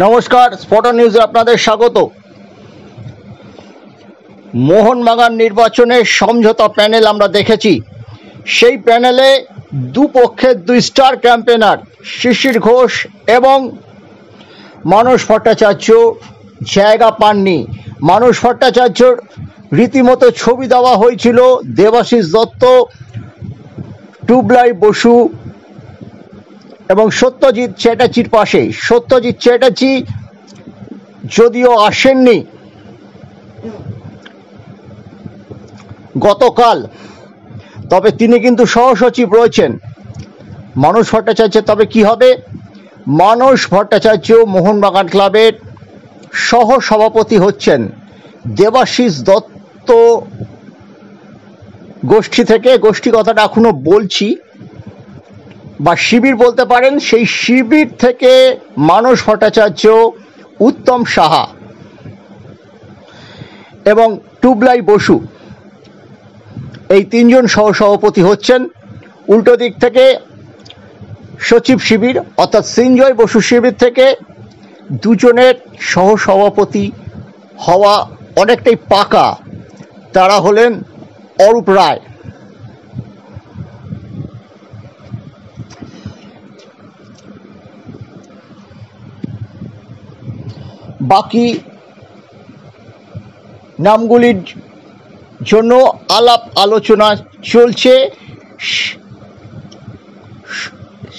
নমস্কার, স্পটার নিউজে আপনাদের স্বাগত। মোহনবাগান নির্বাচনের সমঝোতা প্যানেল আমরা দেখেছি। সেই প্যানেলে দুপক্ষের দুই স্টার ক্যাম্পেনার শিশির ঘোষ এবং মানস ভট্টাচার্য জায়গা পাননি। মানস ভট্টাচার্যর রীতিমতো ছবি দেওয়া হয়েছিল দেবাশিস দত্ত, টুবলাই বসু এবং সত্যজিৎ চ্যাটার্জির পাশে। সত্যজিৎ চ্যাটার্জি যদিও আসেননি গতকাল, তবে তিনি কিন্তু সহসচিব রয়েছেন মানস ভট্টাচার্য। তবে কি হবে, মানস ভট্টাচার্য মোহনবাগান ক্লাবের সহ সভাপতি হচ্ছেন দেবাশিস দত্ত গোষ্ঠী থেকে। গোষ্ঠী কথাটা এখনো বলছি, বা শিবির বলতে পারেন। সেই শিবির থেকে মানস ভট্টাচার্য, উত্তম সাহা এবং টুবলাই বসু, এই তিনজন সহসভাপতি হচ্ছেন। উল্টো দিক থেকে সচিব শিবির অর্থাৎ সিঞ্জয় বসু শিবির থেকে দুজনের সহসভাপতি হওয়া অনেকটাই পাকা। তারা হলেন অরূপ রায়। বাকি নামগুলির জন্য আলাপ আলোচনা চলছে।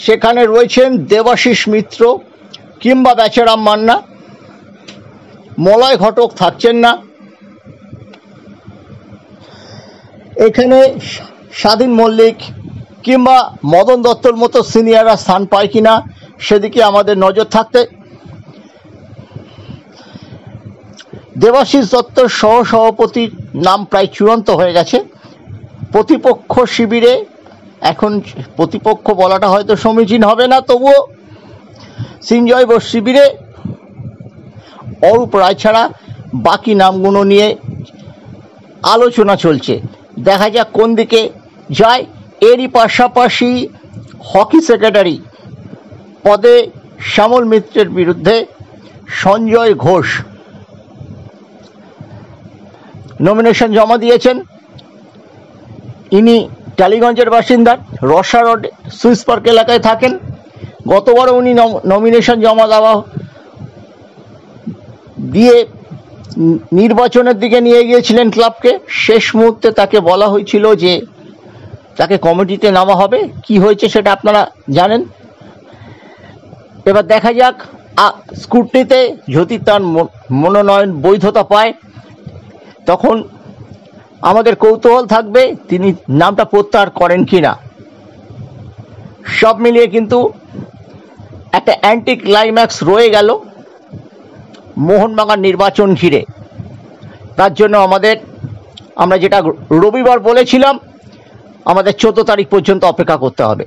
সেখানে রয়েছেন দেবাশিস মিত্র কিংবা বেচারাম মান্না, মলয় ঘটক থাকছেন না। এখানে স্বাধীন মল্লিক কিংবা মদন দত্তর মতো সিনিয়ররা স্থান পায় কিনা সেদিকে আমাদের নজর থাকতে। দেবাশিস দত্তর সহসভাপতির নাম প্রায় চূড়ান্ত হয়ে গেছে। প্রতিপক্ষ শিবিরে, এখন প্রতিপক্ষ বলাটা হয়তো সমীচীন হবে না, তবুও সিঞ্জয় বসু শিবিরে অরূপ রায় ছাড়া বাকি নামগুলো নিয়ে আলোচনা চলছে। দেখা যাক কোন দিকে যায়। এরই পাশাপাশি হকি সেক্রেটারি পদে শ্যামল মিত্রের বিরুদ্ধে সঞ্জয় ঘোষ নমিনেশন জমা দিয়েছেন। ইনি টালিগঞ্জের বাসিন্দা, রসা রোড সুইস পার্ক এলাকায় থাকেন। গতবারও উনি নমিনেশন জমা দিয়ে নির্বাচনের দিকে নিয়ে গিয়েছিলেন ক্লাবকে। শেষ মুহূর্তে তাকে বলা হয়েছিল যে তাকে কমিটিতে নামা হবে। কি হয়েছে সেটা আপনারা জানেন। এবার দেখা যাক স্ক্রুটিনিতে যদি তার মনোনয়ন বৈধতা পায়, তখন আমাদের কৌতূহল থাকবে তিনি নামটা প্রত্যাহার করেন কিনা। সব মিলিয়ে কিন্তু একটা অ্যান্টি ক্লাইম্যাক্স রয়ে গেল মোহনবাগান নির্বাচন ঘিরে। তার জন্য আমরা যেটা রবিবার বলেছিলাম, আমাদের 14 তারিখ পর্যন্ত অপেক্ষা করতে হবে।